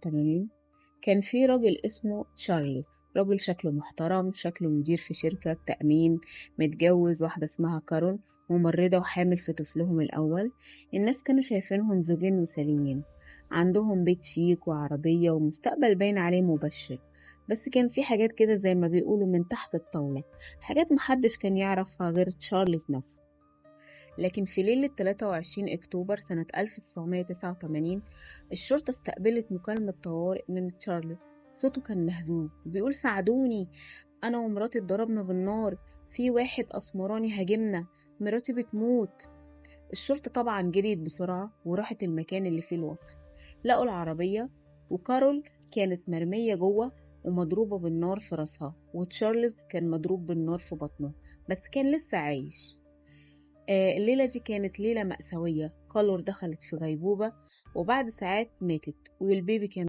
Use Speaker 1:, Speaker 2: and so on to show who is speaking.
Speaker 1: 1984 كان في راجل اسمه تشارلز. راجل شكله محترم، شكله مدير في شركة تأمين، متجوز واحدة اسمها كارول، ممرضة وحامل في طفلهم الأول. الناس كانوا شايفينهم زوجين مثاليين، عندهم بيت شيك وعربية ومستقبل باين عليه مبشر. بس كان في حاجات كده زي ما بيقولوا من تحت الطاولة، حاجات محدش كان يعرفها غير تشارلز نفسه. لكن في ليلة 23 أكتوبر سنة 1989 الشرطة استقبلت مكالمة طوارئ من تشارلز. صوته كان مهزوز، بيقول: ساعدوني، أنا ومراتي اتضربنا بالنار، في واحد أسمراني هاجمنا، مراتي بتموت. الشرطة طبعا جريت بسرعة وراحت المكان اللي فيه الوصف. لقوا العربية، وكارول كانت مرمية جوه ومضروبة بالنار في راسها، وتشارلز كان مضروب بالنار في بطنه بس كان لسه عايش. الليلة دي كانت ليلة مأساوية. كالور دخلت في غيبوبة وبعد ساعات ماتت، والبيبي كان